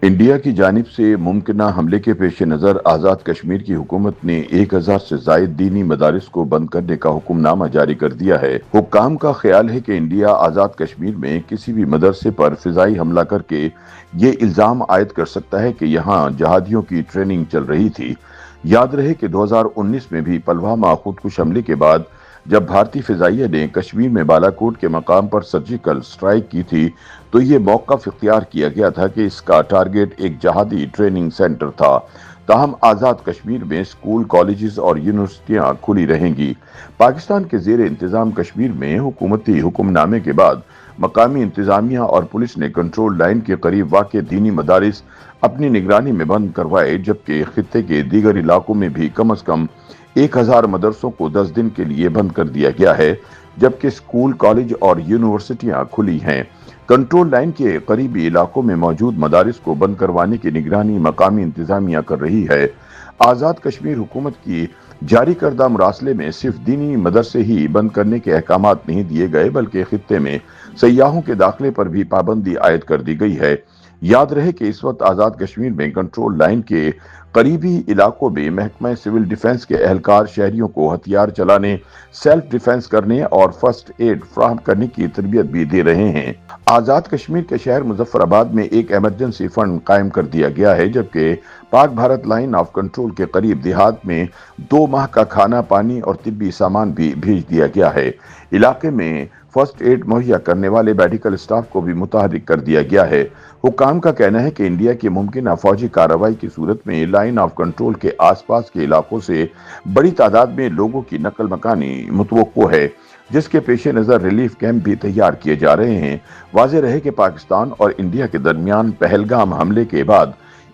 India کی جانب سے ممکنہ حملے کے پیش نظر آزاد کشمیر کی حکومت نے 1000 سے زائد دینی مدارس کو بند کرنے کا حکم نامہ جاری کر دیا ہے۔ حکام کا خیال ہے کہ انڈیا آزاد کشمیر میں کسی بھی مدرسے پر فضائی حملہ کر کے یہ الزام عائد کر سکتا ہے کہ یہاں جہادیوں کی ٹریننگ چل رہی تھی۔ یاد رہے کہ 2019 میں بھی پلوامہ خودکش حملے کے بعد جب بھارتی فضائیہ نے کشمیر میں بالاکوٹ کے مقام پر سرجیکل سٹرائک کی تھی تو یہ موقف اختیار کیا گیا تھا کہ اس کا ٹارگٹ ایک جہادی ٹریننگ سینٹر تھا۔ تاہم آزاد کشمیر میں اسکول، کالجز اور یونیورسٹیاں کھلی رہیں گی۔ پاکستان کے زیر انتظام کشمیر میں حکومتی حکم نامے کے بعد مقامی انتظامیہ اور پولیس نے کنٹرول لائن کے قریب واقع دینی مدارس اپنی نگرانی میں بند کروائے، جبکہ خطے کے دیگر علاقوں میں بھی کم از کم 1000 مدرسوں کو 10 دن کے لیے بند کر دیا گیا ہے، جبکہ اسکول، کالج اور یونیورسٹیاں کھلی ہیں۔ کنٹرول لائن کے قریبی علاقوں میں موجود مدارس کو بند کروانے کی نگرانی مقامی انتظامیہ کر رہی ہے۔ آزاد کشمیر حکومت کی جاری کردہ مراسلے میں صرف دینی مدرسے ہی بند کرنے کے احکامات نہیں دیے گئے، بلکہ خطے میں سیاحوں کے داخلے پر بھی پابندی عائد کر دی گئی ہے۔ یاد رہے کہ اس وقت آزاد کشمیر میں کنٹرول لائن کے قریبی علاقوں میں محکمہ سول ڈیفنس کے اہلکار شہریوں کو ہتھیار چلانے، سیلف ڈیفنس کرنے اور فرسٹ ایڈ فراہم کرنے کی تربیت بھی دے رہے ہیں۔ آزاد کشمیر کے شہر مظفر آباد میں ایک ایمرجنسی فنڈ قائم کر دیا گیا ہے، جبکہ پاک بھارت لائن آف کنٹرول کے قریب دیہات میں 2 ماہ کا کھانا، پانی اور طبی سامان بھی بھیج دیا گیا ہے۔ علاقے میں فرسٹ ایڈ مہیا کرنے والے میڈیکل اسٹاف کو بھی متحرک کر دیا گیا ہے۔ حکام کا کہنا ہے کہ انڈیا کی ممکنہ فوجی کارروائی کی صورت میں لائن آف کنٹرول کے آس پاس کے علاقوں سے بڑی تعداد میں لوگوں کی نقل مکانی متوقع ہے، جس کے پیش نظر ریلیف کیمپ بھی تیار کیے جا رہے ہیں۔ واضح رہے کہ پاکستان اور انڈیا کے درمیان پہلگام حملے کے بعد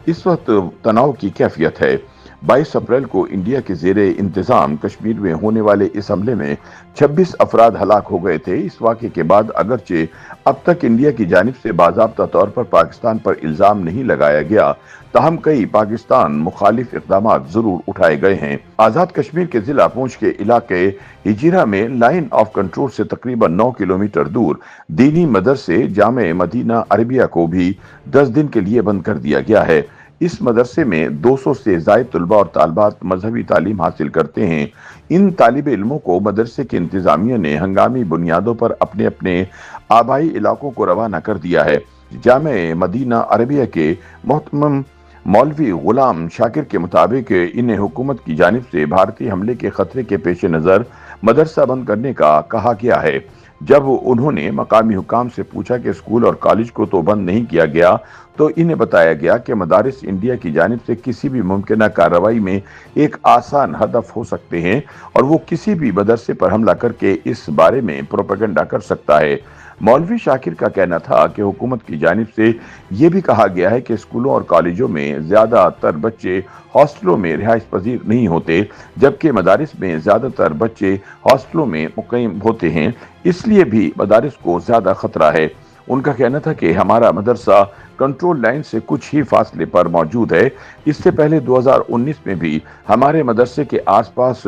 اس وقت تناؤ کی کیفیت ہے۔ 22 اپریل کو انڈیا کے زیر انتظام کشمیر میں ہونے والے اس حملے میں 26 افراد ہلاک ہو گئے تھے۔ اس واقعے کے بعد اگرچہ اب تک انڈیا کی جانب سے باضابطہ طور پر پاکستان پر الزام نہیں لگایا گیا، تاہم کئی پاکستان مخالف اقدامات ضرور اٹھائے گئے ہیں۔ آزاد کشمیر کے ضلع پونچھ کے علاقے ہجیرہ میں لائن آف کنٹرول سے تقریباً 9 کلومیٹر دور دینی مدرسے جامع مدینہ عربیہ کو بھی 10 دن کے لیے بند کر دیا گیا ہے۔ اس مدرسے میں 200 سے زائد طلباء اور طالبات مذہبی تعلیم حاصل کرتے ہیں۔ ان طالب علموں کو مدرسے کی انتظامیہ نے ہنگامی بنیادوں پر اپنے اپنے آبائی علاقوں کو روانہ کر دیا ہے۔ جامع مدینہ عربیہ کے محترم مولوی غلام شاکر کے مطابق انہیں حکومت کی جانب سے بھارتی حملے کے خطرے کے پیش نظر مدرسہ بند کرنے کا کہا گیا ہے۔ جب انہوں نے مقامی حکام سے پوچھا کہ اسکول اور کالج کو تو بند نہیں کیا گیا، تو انہیں بتایا گیا کہ مدارس انڈیا کی جانب سے کسی بھی ممکنہ کارروائی میں ایک آسان ہدف ہو سکتے ہیں اور وہ کسی بھی مدرسے پر حملہ کر کے اس بارے میں پروپیگنڈا کر سکتا ہے۔ مولوی شاکر کا کہنا تھا کہ حکومت کی جانب سے یہ بھی کہا گیا ہے کہ اسکولوں اور کالجوں میں زیادہ تر بچے ہاسٹلوں میں رہائش پذیر نہیں ہوتے، جبکہ مدارس میں زیادہ تر بچے ہاسٹلوں میں مقیم ہوتے ہیں، اس لیے بھی مدارس کو زیادہ خطرہ ہے۔ ان کا کہنا تھا کہ ہمارا مدرسہ کنٹرول لائن سے کچھ ہی فاصلے پر موجود ہے۔ اس سے پہلے 2019 میں بھی ہمارے مدرسے کے آس پاس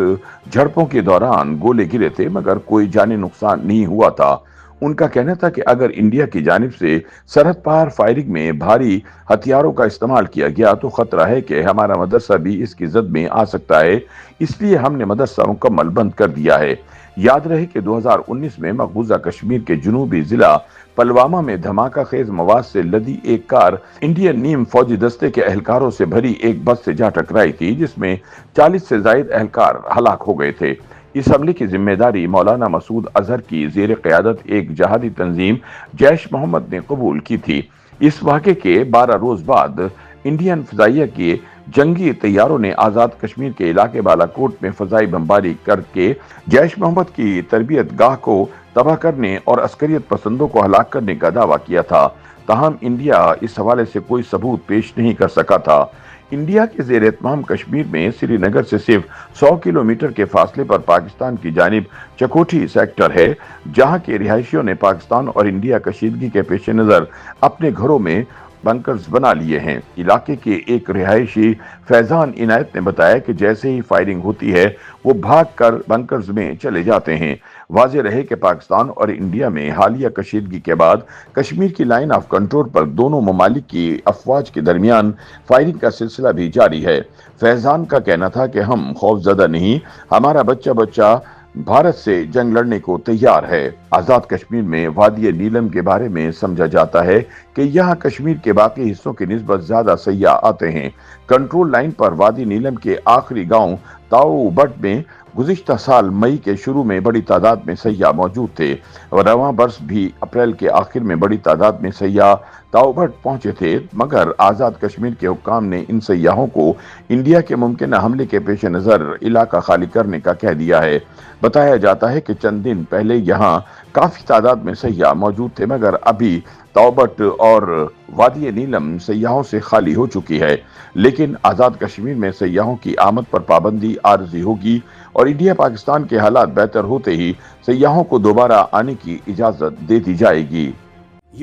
جھڑپوں کے دوران گولے گرے تھے، مگر کوئی جانی نقصان نہیں ہوا تھا۔ ان کا کہنا تھا کہ اگر انڈیا کی جانب سے سرحد پار فائرنگ میں بھاری ہتھیاروں کا استعمال کیا گیا تو خطرہ ہے کہ ہمارا مدرسہ بھی اس کی زد میں آ سکتا ہے، اس لیے ہم نے مدرسہ مکمل بند کر دیا ہے۔ یاد رہے کہ 2019 میں مقبوضہ کشمیر کے جنوبی ضلع پلوامہ میں دھماکہ خیز مواد سے لدی ایک کار انڈین نیم فوجی دستے کے اہلکاروں سے بھری ایک بس سے جا ٹکرائی تھی، جس میں 40 سے زائد اہلکار ہلاک ہو گئے تھے۔ اس حملے کی ذمہ داری مولانا مسعود اظہر کی زیر قیادت ایک جہادی تنظیم جیش محمد نے قبول کی تھی۔ اس واقعے کے 12 روز بعد انڈین فضائیہ کے جنگی طیاروں نے آزاد کشمیر کے علاقے بالاکوٹ میں فضائی بمباری کر کے جیش محمد کی تربیت گاہ کو تباہ کرنے اور عسکریت پسندوں کو ہلاک کرنے کا دعویٰ کیا تھا، تاہم انڈیا اس حوالے سے کوئی ثبوت پیش نہیں کر سکا تھا۔ انڈیا کے زیر اہتمام کشمیر میں سری نگر سے صرف 100 کلومیٹر کے فاصلے پر پاکستان کی جانب چکوٹھی سیکٹر ہے، جہاں کے رہائشیوں نے پاکستان اور انڈیا کشیدگی کے پیش نظر اپنے گھروں میں بنکرز بنا لیے ہیں۔ علاقے کے ایک رہائشی فیضان عنایت نے بتایا کہ جیسے ہی فائرنگ ہوتی ہے وہ بھاگ کر بنکرز میں چلے جاتے ہیں۔ واضح رہے کہ پاکستان اور انڈیا میں حالیہ کشیدگی کے بعد کشمیر کی لائن آف کنٹرول پر دونوں ممالک کی افواج کے درمیان فائرنگ کا سلسلہ بھی جاری ہے۔ فیضان کا کہنا تھا کہ ہم خوفزدہ نہیں، ہمارا بچہ بچہ بھارت سے جنگ لڑنے کو تیار ہے۔ آزاد کشمیر میں وادی نیلم کے بارے میں سمجھا جاتا ہے کہ یہاں کشمیر کے باقی حصوں کی نسبت زیادہ سیاح آتے ہیں۔ کنٹرول لائن پر وادی نیلم کے آخری گاؤں تاؤ بٹ میں گزشتہ سال مئی کے شروع میں بڑی تعداد میں سیاح موجود تھے اور رواں برس بھی اپریل کے آخر میں بڑی تعداد میں سیاح تاؤ بٹ پہنچے تھے، مگر آزاد کشمیر کے حکام نے ان سیاحوں کو انڈیا کے ممکنہ حملے کے پیش نظر علاقہ خالی کرنے کا کہہ دیا ہے۔ بتایا جاتا ہے کہ چند دن پہلے یہاں کافی تعداد میں سیاح موجود تھے، مگر ابھی تاؤبٹ اور وادی نیلم سیاحوں سے خالی ہو چکی ہے۔ لیکن آزاد کشمیر میں سیاحوں کی آمد پر پابندی عارضی ہوگی اور انڈیا پاکستان کے حالات بہتر ہوتے ہی سیاحوں کو دوبارہ آنے کی اجازت دے دی جائے گی۔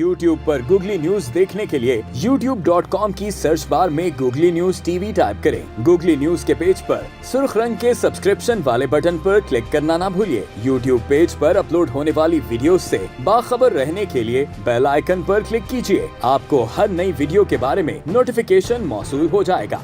YouTube پر گوگلی نیوز دیکھنے کے لیے youtube.com کی سرچ بار میں googly news T V type کریں۔ گوگلی نیوز کے پیج پر سرخ رنگ کے سبسکرپشن والے بٹن پر کلک کرنا نہ بھولیے۔ YouTube پیج پر اپلوڈ ہونے والی ویڈیوز سے باخبر رہنے کے لیے بیل آئیکن پر کلک کیجیے۔ آپ کو ہر نئی ویڈیو کے بارے میں نوٹیفیکیشن موصول ہو جائے گا۔